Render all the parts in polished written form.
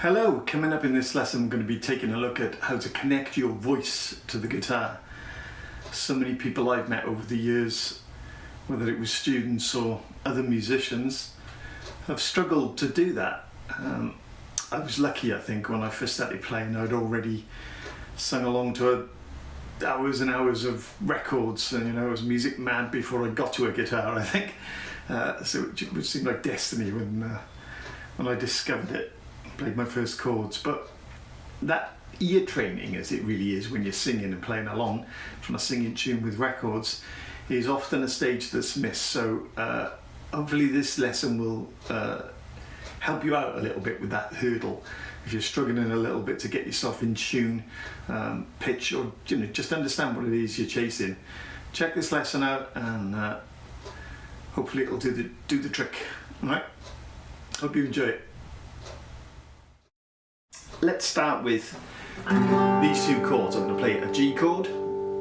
Hello, coming up in this lesson I'm going to be taking a look at how to connect your voice to the guitar. So many people I've met over the years, whether it was students or other musicians, have struggled to do that. I was lucky, I think, when I first started playing. I'd already sung along to hours and hours of records, and I was music mad before I got to a guitar, I think. So it seemed like destiny when I discovered it. Played my first chords, but that ear training, as it really is when you're singing and playing along, trying to sing in tune with records, is often a stage that's missed. So hopefully this lesson will help you out a little bit with that hurdle. If you're struggling a little bit to get yourself in tune, pitch, or just understand what it is you're chasing, check this lesson out, and hopefully it'll do the trick. All right? Hope you enjoy it. Let's start with these two chords. I'm going to play a G chord.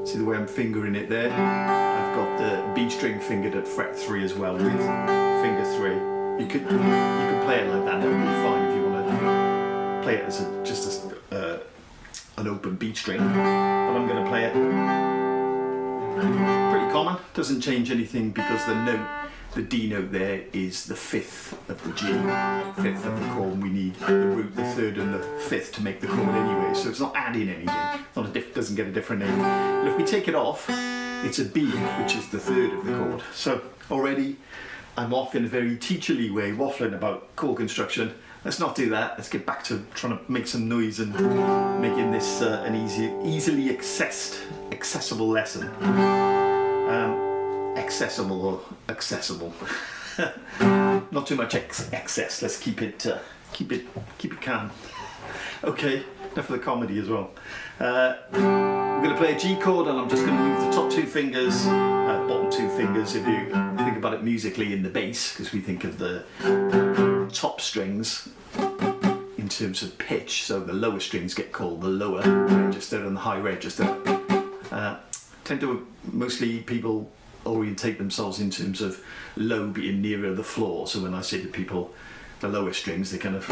See the way I'm fingering it there? I've got the B string fingered at fret 3 as well with finger 3. You could play it like that. That would be fine if you want to play it as an open B string. But I'm going to play it pretty common. Doesn't change anything because the D note there is the 5th of the G, 5th of the chord. We need the root, the 3rd and the 5th to make the chord anyway, so it's not adding anything. Doesn't get a different name. And if we take it off, it's a B, which is the 3rd of the chord. So already I'm off in a very teacherly way, waffling about chord construction. Let's not do that. Let's get back to trying to make some noise and making this an easily accessible lesson. Accessible or accessible. Not too much excess. Let's keep it calm. Okay, enough of the comedy as well. We're going to play a G chord, and I'm just going to move the top 2 fingers, bottom 2 fingers. If you think about it musically in the bass, because we think of the top strings in terms of pitch, so the lower strings get called the lower register and the high register. Mostly people orientate themselves in terms of low being nearer the floor. So when I say to people the lower strings, they kind of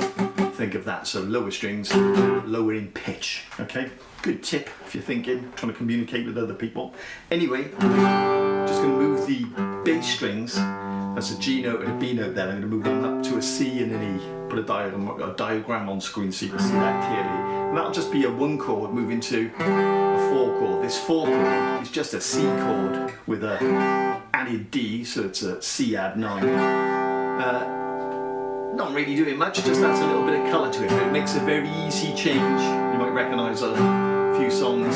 think of that. So lower strings, lower in pitch. Okay, good tip if you're trying to communicate with other people. Anyway, just going to move the bass strings. That's a G note and a B note there. I'm going to move them up to a C and an E. Put a diagram on screen so you can see that clearly. And that'll just be a 1 chord moving to a 4 chord. This 4 chord is just a C chord with a added D, so it's a C add 9. Not really doing much, just adds a little bit of colour to it. But it makes a very easy change. You might recognise a few songs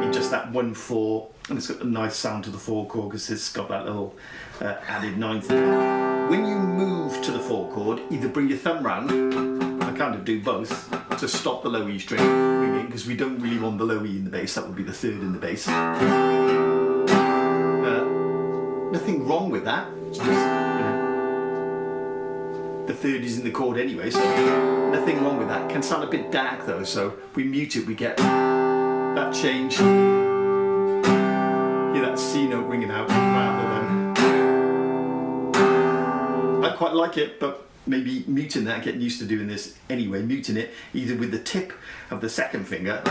in just that 1/4, and it's got a nice sound to the 4 chord because it's got that little added 9th. When you move to the 4 chord, either bring your thumb round, I kind of do both, to stop the low E string ringing, because we don't really want the low E in the bass. That would be the 3rd in the bass. Nothing wrong with that. It's just, the 3rd is in the chord anyway, so nothing wrong with that. Can sound a bit dark though, so if we mute it, we get that change. Hear that C note ringing out rather than. I quite like it, but maybe muting that, getting used to doing this anyway, muting it either with the tip of the 2nd finger,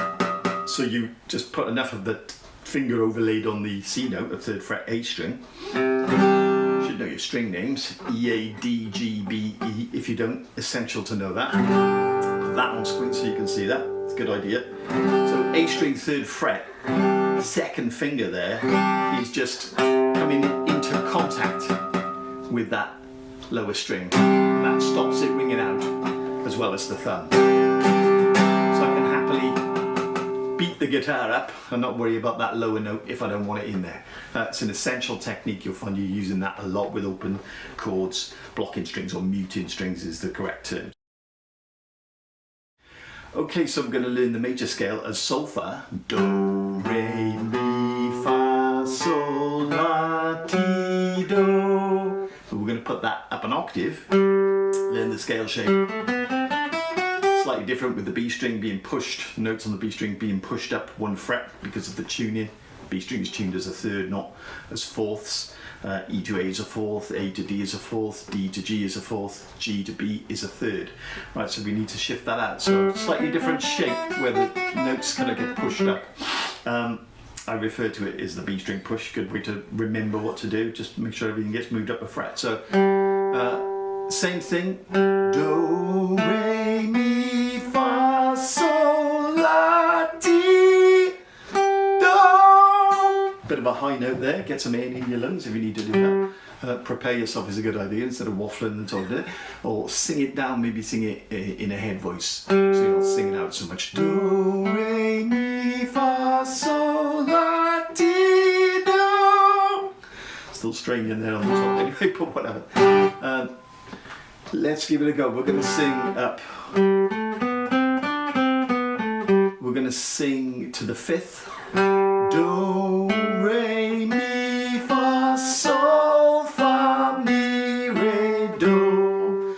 so you just put enough of the finger overlaid on the C note, the 3rd fret A string. You should know your string names, E, A, D, G, B, E. If you don't, essential to know that. Put that on screen so you can see that. It's a good idea. So A string 3rd fret, 2nd finger there is just coming into contact with that lower string. And that stops it ringing out, as well as the thumb. So I can happily beat the guitar up and not worry about that lower note if I don't want it in there. It's an essential technique. You'll find you using that a lot with open chords, blocking strings, or muting strings is the correct term. Okay, so I'm going to learn the major scale as solfa. Do, re, mi, fa, sol, la, ti, do. We're going to put that up an octave, learn the scale shape. Slightly different with the B string being pushed, notes on the B string being pushed up 1 fret because of the tuning B string is tuned as a third, not as fourths. E to A is a fourth, A to D is a fourth, D to G is a fourth, G to B is a third. Right, so we need to shift that out. So slightly different shape where the notes kind of get pushed up. I refer to it as the B string push. Good way to remember what to do. Just make sure everything gets moved up a fret. So same thing. Do, re, mi, fa, sol, la, ti, do. Bit of a high note there. Get some air in your lungs if you need to do that. Prepare yourself is a good idea instead of waffling and talking it. Or sing it down. Maybe sing it in a head voice, so you're not singing out so much. Do, re, mi, fa, sol, la, ti, do. Still straining there on the top anyway, but whatever. Let's give it a go. We're going to sing up. We're going to sing to the fifth. Do, re, mi, fa, sol, fa, mi, re, do.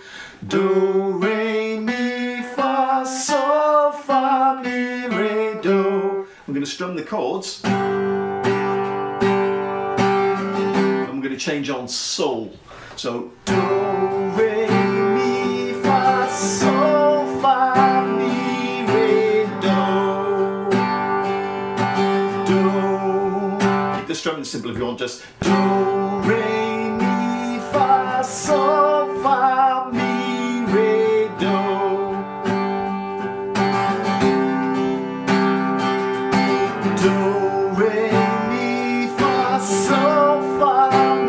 Do, re, mi, fa, sol, fa, mi, re, do. We're going to strum the chords. And we're going to change on sol. So, do, re, mi, fa, sol, fa, mi, re, do. Do. Keep the strumming simple if you want, just do, re, mi, fa, sol, fa, mi, re, do. Do, re, mi, fa, sol, fa,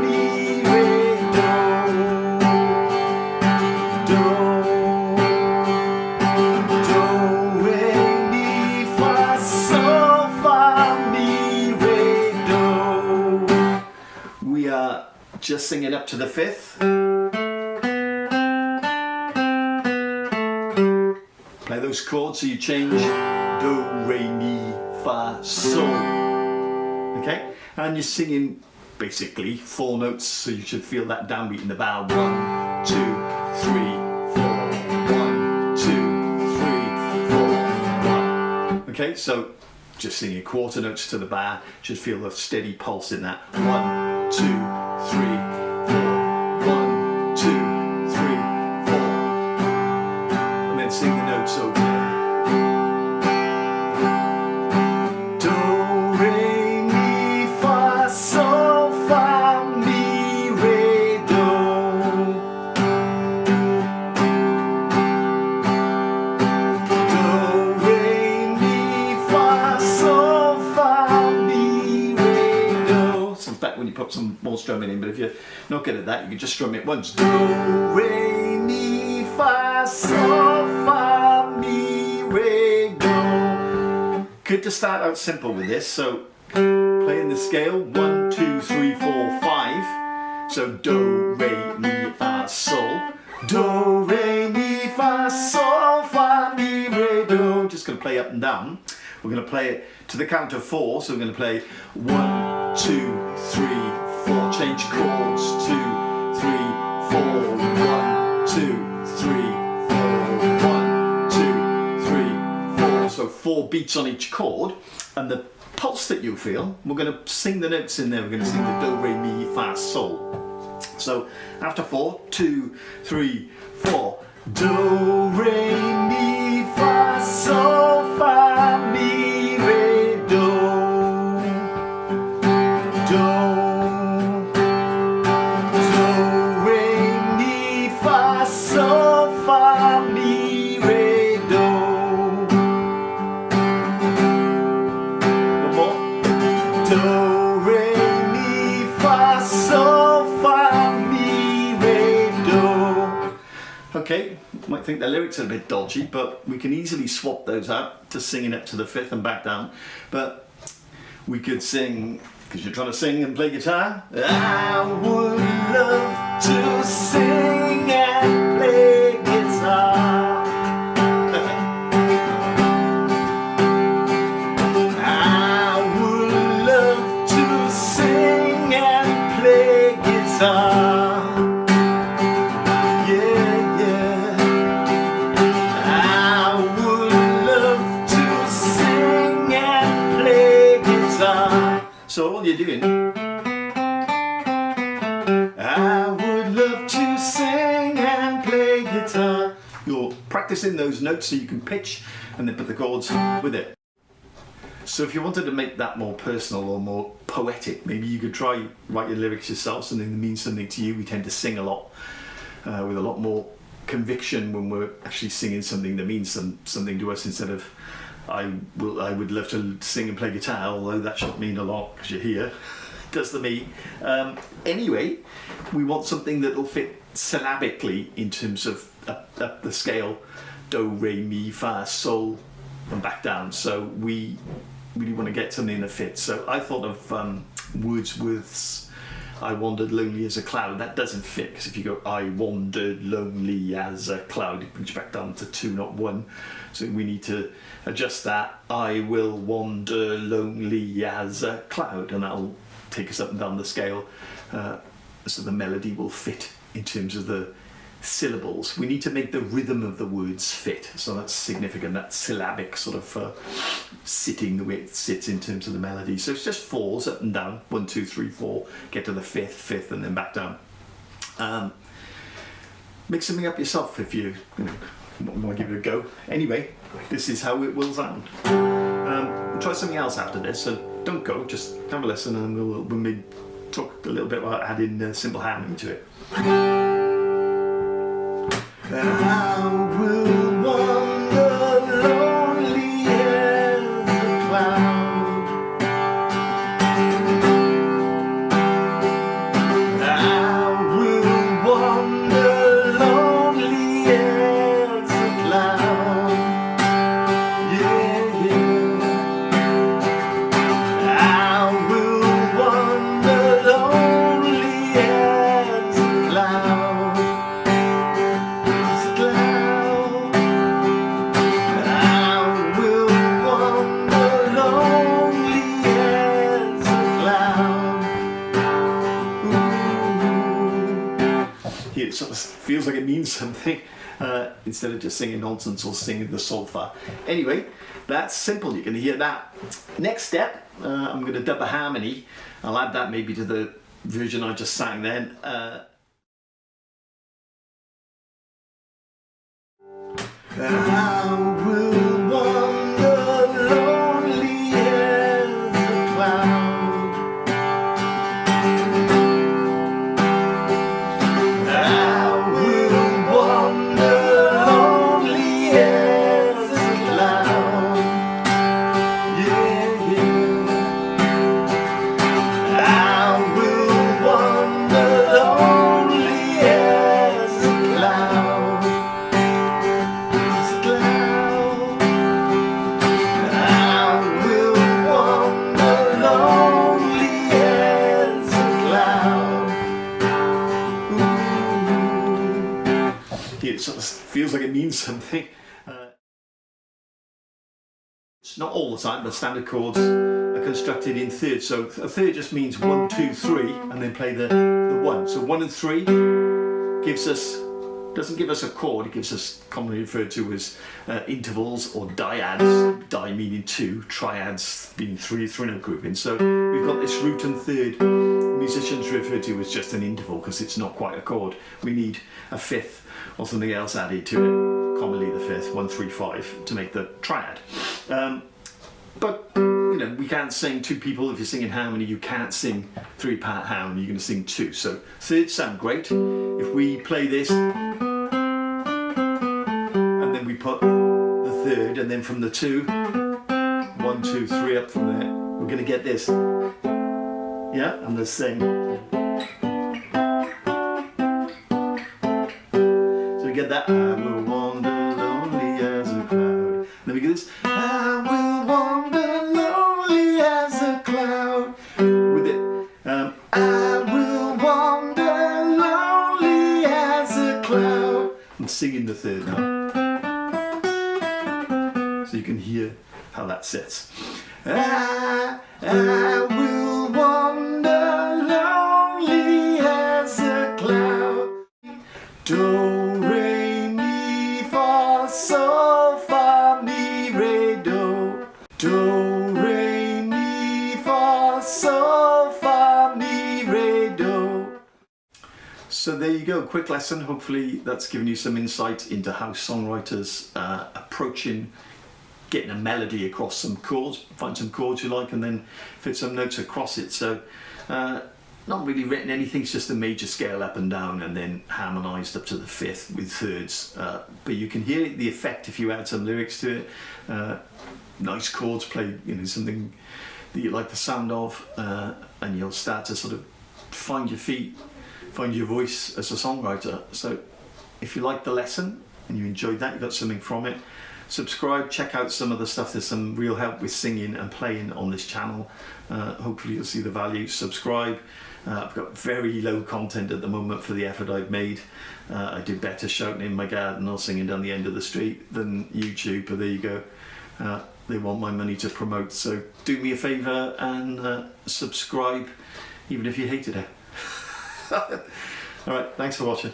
mi, re, do. Do, re, mi, fa, sol, fa, mi, re, do. We are just singing up to the fifth. Play those chords so you change do, re, mi, fa, sol. Okay? And you're singing basically 4 notes, so you should feel that downbeat in the bow. 1, 2, 3, 4. 1, 2, 3, 4, 1. Okay, so just singing quarter notes to the bar, should feel a steady pulse in that. 1, 2, 3, 4. 1, 2, 3, 4. And then sing the notes over there. Do, re, mi, fa, sol, fa, mi, re, do. Do, re, mi, fa, sol, fa, mi, re, do. So back when you put some more strumming in, but if you're not good at that, you can just strum it once. Do, re, mi, fa, sol, fa, mi, re, do. Good to start out simple with this. So playing the scale 1, 2, 3, 4, 5. So do, re, mi, fa, sol. Do, re, mi, fa, sol, fa, mi, re, do. Just going to play up and down. We're going to play it to the count of 4. So we're going to play 1, 2, 3, 4. Change chords. 2, 3, 4. 1, 2, 3, 4. 1, 2, 3, 4. So 4 beats on each chord, and the pulse that you feel, we're going to sing the notes in there. We're going to sing the do, re, mi, fa, sol. So after 4, 2, 3, 4. Do, re, mi, fa, sol, fa, mi, re, do. Do. Do, re, mi, fa, sol, fa, mi, re, do. One more. Do, re, mi, fa, sol, fa, mi, re, do. Okay, you might think the lyrics are a bit dodgy, but we can easily swap those out to singing up to the fifth and back down. But we could sing, because you're trying to sing and play guitar. I would love to sing and play guitar. I would love to sing and play guitar. Yeah, yeah. I would love to sing and play guitar. So all you're doing, I would love to sing and play guitar. You're practicing those notes so you can pitch and then put the chords with it. So if you wanted to make that more personal or more poetic, maybe you could try write your lyrics yourself, something that means something to you. We tend to sing a lot with a lot more conviction when we're actually singing something that means something to us, instead of I would love to sing and play guitar, although that should mean a lot because you're here. It does to me. Anyway, we want something that will fit syllabically in terms of up the scale: do, re, mi, fa, sol, and back down. So we really want to get something that fits. So I thought of Wordsworth's I wandered lonely as a cloud. That doesn't fit, because if you go I wandered lonely as a cloud, it brings you back down to 2, not 1. So we need to adjust that. I will wander lonely as a cloud, and that'll take us up and down the scale, so the melody will fit in terms of the syllables. We need to make the rhythm of the words fit, so that's significant, that syllabic sort of sitting the way it sits in terms of the melody. So it's just 4s up and down, 1, 2, 3, 4, get to the fifth, and then back down. Make something up yourself if you want to give it a go. Anyway, this is how it will sound. We'll try something else after this, so don't go, just have a listen, and we'll maybe talk a little bit about adding simple harmony to it. I will wander lonely as a cloud. I will wander lonely as a cloud. Yeah, yeah. I will wander lonely as a cloud. It sort of feels like it means something, instead of just singing nonsense or singing the solfa. Anyway, that's simple, you can hear that. Next step, I'm going to dub a harmony. I'll add that maybe to the version I just sang then. I will wander lonely as a cloud. I will wander lonely as a cloud. Yeah, yeah. I will wander lonely as a cloud. It sort of feels like it means something. It's not all the time, but standard chords are constructed in thirds. So a third just means 1, 2, 3, and then play the 1. So 1 and 3 doesn't give us a chord, it gives us commonly referred to as intervals or dyads. Di meaning 2, triads being 3 note grouping. So we've got this root and third. Musicians refer to as just an interval because it's not quite a chord. We need a 5th or something else added to it, commonly the 5th, 1, 3, 5, to make the triad. But we can't sing 2 people. If you're singing harmony, you can't sing 3-part harmony, you're going to sing 2. So thirds sound great. If we play this, and then we put the third, and then from the 2, 1, 2, 3 up from there, we're going to get this. Yeah, and the same. So we get that. I will wander lonely as a cloud. Then we get this. I will wander lonely as a cloud. With it. I will wander lonely as a cloud. I'm singing the third now, so you can hear how that sits. I will wander lonely as a cloud. Do, re, mi, fa, sol, fa, mi, re, do. Do, re, mi, fa, sol. So there you go, quick lesson. Hopefully that's given you some insight into how songwriters approaching getting a melody across some chords, find some chords you like and then fit some notes across it. So not really written anything, it's just a major scale up and down and then harmonised up to the fifth with thirds. But you can hear the effect if you add some lyrics to it. Nice chords played, you know, something that you like the sound of, and you'll start to sort of find your feet, find your voice as a songwriter. So if you like the lesson and you enjoyed that, you got something from it, subscribe, check out some of the stuff. There's some real help with singing and playing on this channel. Hopefully you'll see the value. Subscribe. I've got very low content at the moment for the effort I've made. I do better shouting in my garden or singing down the end of the street than YouTube, but there you go. They want my money to promote, so do me a favour and subscribe even if you hated it. Alright, thanks for watching.